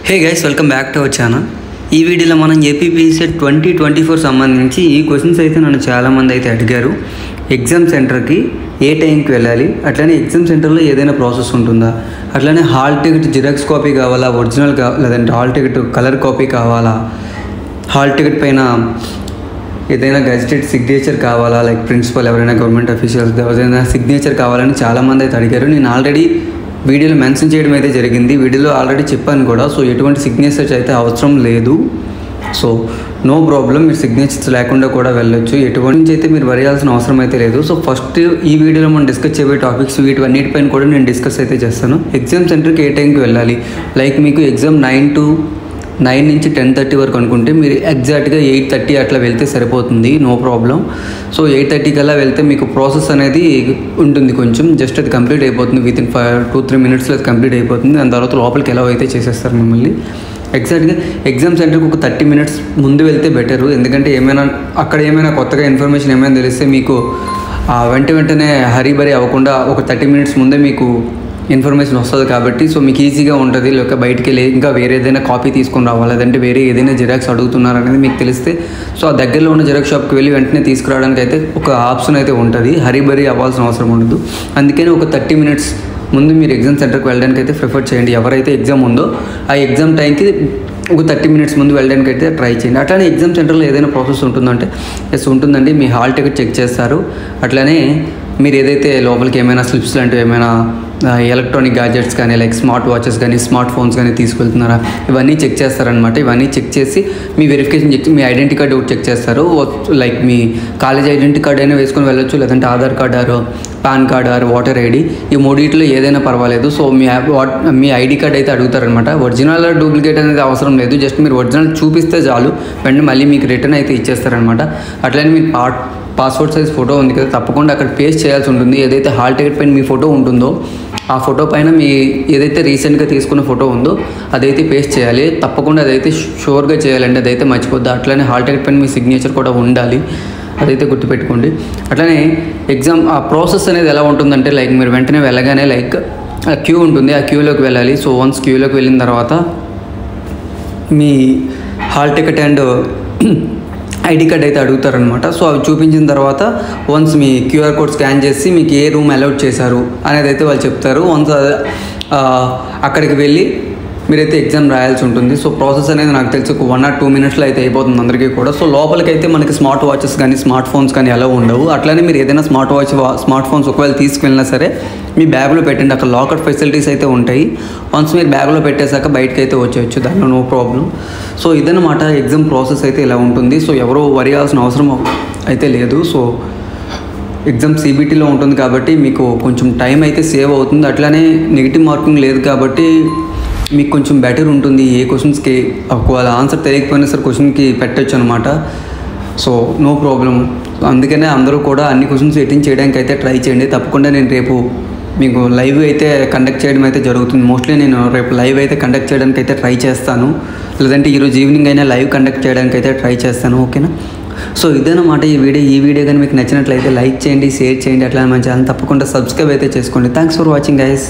Hey guys, welcome back to our channel. ఈ వీడియోలో మనం ఏపీపీసెట్ 2024 సంబంధించి ఈ క్వశ్చన్స్ అయితే నన్ను చాలామంది అయితే అడిగారు. ఎగ్జామ్ సెంటర్కి ఏ టైంకి వెళ్ళాలి, అట్లనే ఎగ్జామ్ సెంటర్లో ఏదైనా ప్రాసెస్ ఉంటుందా, అట్లనే హాల్ టికెట్ జిరాక్స్ కాపీ కావాలా, ఒరిజినల్ లేదంటే హాల్ టికెట్ కలర్ కాపీ కావాలా, హాల్ టికెట్ పైన ఏదైనా గెజిటెడ్ సిగ్నేచర్ కావాలా, లైక్ ప్రిన్సిపల్ ఎవరైనా గవర్నమెంట్ అఫీషియల్స్ ఏదైనా సిగ్నేచర్ కావాలని చాలామంది అయితే అడిగారు. నేను ఆల్రెడీ వీడియోలో మెన్షన్ చేయడం అయితే జరిగింది, వీడియోలో ఆల్రెడీ చెప్పాను కూడా. సో ఎటువంటి సిగ్నేచర్స్ అయితే అవసరం లేదు. సో నో ప్రాబ్లం, మీరు సిగ్నేచర్స్ లేకుండా కూడా వెళ్ళొచ్చు. ఎటువంటి అయితే మీరు వరియాల్సిన అవసరం అయితే లేదు. సో ఫస్ట్ ఈ వీడియోలో మనం డిస్కస్ చేయబోయే టాపిక్స్ వీటన్నిటిపైన కూడా నేను డిస్కస్ అయితే చేస్తాను. ఎగ్జామ్ సెంటర్కి ఏ టైంకి వెళ్ళాలి, లైక్ మీకు ఎగ్జామ్ 9 నుంచి 10:30 వరకు అనుకుంటే మీరు ఎగ్జాక్ట్గా 8:30 అట్లా వెళ్తే సరిపోతుంది, నో ప్రాబ్లం. సో 8:30 కల్లా వెళ్తే మీకు ప్రాసెస్ అనేది ఉంటుంది, కొంచెం జస్ట్ అది కంప్లీట్ అయిపోతుంది. వితిన్ 2-3 మినిట్స్లో అది కంప్లీట్ అయిపోతుంది. దాని తర్వాత లోపలికి ఎలా అయితే చేసేస్తారు మిమ్మల్ని. ఎగ్జాక్ట్గా ఎగ్జామ్ సెంటర్కి ఒక 30 మినిట్స్ ముందు వెళ్తే బెటరు. ఎందుకంటే అక్కడ ఏమైనా కొత్తగా ఇన్ఫర్మేషన్ ఏమైనా తెలిస్తే మీకు వెంటనే హరీబరీ అవ్వకుండా ఒక 30 మినిట్స్ ముందే మీకు ఇన్ఫర్మేషన్ వస్తుంది కాబట్టి సో మీకు ఈజీగా ఉంటుంది. లేక బయటికి వెళ్ళి ఇంకా వేరే ఏదైనా కాపీ తీసుకొని రావాలి, లేదంటే వేరే ఏదైనా జిరాక్స్ అడుగుతున్నారు అనేది మీకు తెలిస్తే సో ఆ దగ్గరలో ఉన్న జిరాక్స్ షాప్కి వెళ్ళి వెంటనే తీసుకురావడానికి అయితే ఒక ఆప్షన్ అయితే ఉంటుంది. హరీబరీ అవ్వాల్సిన అవసరం ఉండదు. అందుకని ఒక 30 మినిట్స్ ముందు మీరు ఎగ్జామ్ సెంటర్కి వెళ్ళడానికి అయితే ప్రిఫర్ చేయండి. ఎవరైతే ఎగ్జామ్ ఉందో ఆ ఎగ్జామ్ టైంకి ఒక 30 మినిట్స్ ముందు వెళ్ళడానికి అయితే ట్రై చేయండి. అట్లానే ఎగ్జామ్ సెంటర్లో ఏదైనా ప్రాసెస్ ఉంటుందంటే ఎస్ ఉంటుందండి. మీ హాల్ టికెట్ చెక్ చేస్తారు. అట్లానే మీరు ఏదైతే లోపలికి ఏమైనా స్లిప్స్ లాంటివి ఏమైనా ఎలక్ట్రానిక్ గ్యాజెట్స్ కానీ లైక్ స్మార్ట్ వాచెస్ కానీ స్మార్ట్ ఫోన్స్ కానీ తీసుకెళ్తున్నారా, ఇవన్నీ చెక్ చేస్తారనమాట. ఇవన్నీ చెక్ చేసి మీ వెరిఫికేషన్ చెక్, మీ ఐడెంటిటీ కార్డు ఒకటి చెక్ చేస్తారు. లైక్ మీ కాలేజ్ ఐడెంటిటీ కార్డు అయినా వేసుకొని వెళ్ళొచ్చు, లేదంటే ఆధార్ కార్డు ఆరు పాన్ కార్డు ఆరు ఓటర్ ఐడి, ఈ మూడిట్లో ఏదైనా పర్వాలేదు. సో మీ ఐడి కార్డ్ అయితే అడుగుతారనమాట. ఒరిజినల్ డూప్లికేట్ అనేది అవసరం లేదు, జస్ట్ మీరు ఒరిజినల్ చూపిస్తే చాలు, వెంటనే మళ్ళీ మీకు రిటర్న్ అయితే ఇచ్చేస్తారనమాట. అట్లనే మీ పాస్పోర్ట్ సైజ్ ఫోటో ఉంది కదా, తప్పకుండా అక్కడ పేస్ట్ చేయాల్సి ఉంటుంది. ఏదైతే హాల్ టికెట్ పైన మీ ఫోటో ఉంటుందో ఆ ఫోటో పైన మీ ఏదైతే రీసెంట్గా తీసుకున్న ఫోటో ఉందో అదైతే పేస్ట్ చేయాలి. తప్పకుండా అదైతే షూర్గా చేయాలండి, అదైతే మర్చిపోద్దు. అట్లనే హాల్ టికెట్ పైన మీ సిగ్నేచర్ కూడా ఉండాలి, అదైతే గుర్తుపెట్టుకోండి. అట్లనే ఎగ్జామ్ ఆ ప్రాసెస్ అనేది ఎలా ఉంటుందంటే లైక్ మీరు వెంటనే వెళ్ళగానే లైక్ క్యూ ఉంటుంది, ఆ క్యూలోకి వెళ్ళాలి. సో వన్స్ క్యూలోకి వెళ్ళిన తర్వాత మీ hall ticket and ID card అయితే అడుగుతారనమాట. సో అవి చూపించిన తర్వాత వన్స్ మీ క్యూఆర్ కోడ్ స్కాన్ చేసి మీకు ఏ రూమ్ అలౌట్ చేశారు అనేది అయితే వాళ్ళు చెప్తారు. వన్స్ అక్కడికి వెళ్ళి మీరైతే ఎగ్జామ్ రాయాల్సి ఉంటుంది. సో ప్రాసెస్ అనేది నాకు తెలిసి ఒక 1 or 2 మినిట్స్లో అయితే అయిపోతుంది అందరికీ కూడా. సో లోపలికైతే మనకి స్మార్ట్ వాచెస్ కానీ స్మార్ట్ ఫోన్స్ కానీ అలా ఉండవు. అట్లానే మీరు ఏదైనా స్మార్ట్ ఫోన్స్ ఒకవేళ తీసుకువెళ్ళినా సరే మీ బ్యాగ్లో పెట్టండి, అక్కడ లాకర్ ఫెసిలిటీస్ అయితే ఉంటాయి. వన్స్ మీరు బ్యాగ్లో పెట్టేశాక బయటకు అయితే వచ్చేయచ్చు, దానిలో నో ప్రాబ్లం. సో ఇదన్నమాట ఎగ్జామ్ ప్రాసెస్ అయితే ఇలా ఉంటుంది. సో ఎవరో వరి అవ్వాల్సిన అవసరం అయితే లేదు. సో ఎగ్జామ్ సిబిటీలో ఉంటుంది కాబట్టి మీకు కొంచెం టైం అయితే సేవ్ అవుతుంది. అట్లానే నెగిటివ్ మార్కింగ్ లేదు కాబట్టి మీకు కొంచెం బెటర్ ఉంటుంది. ఏ క్వశ్చన్స్కి ఒకవేళ ఆన్సర్ తెలియకపోయినా సరే క్వశ్చన్కి పెట్టచ్చు అనమాట. So no problem. అందుకనే అందరూ కూడా అన్ని క్వశ్చన్స్ అటెండ్ చేయడానికి అయితే ట్రై చేయండి. తప్పకుండా నేను రేపు మీకు లైవ్ అయితే కండక్ట్ చేయడం అయితే జరుగుతుంది. మోస్ట్లీ నేను రేపు లైవ్ అయితే కండక్ట్ చేయడానికి అయితే ట్రై చేస్తాను, లేదంటే ఈరోజు ఈవినింగ్ అయినా లైవ్ కండక్ట్ చేయడానికి అయితే ట్రై చేస్తాను, ఓకేనా. సో ఇదేనమాట ఈ వీడియో కానీ మీకు నచ్చినట్లయితే లైక్ చేయండి, షేర్ చేయండి. అట్లా మన ఛానల్ తప్పకుండా సబ్స్క్రైబ్ అయితే చేసుకోండి. Thanks for watching guys.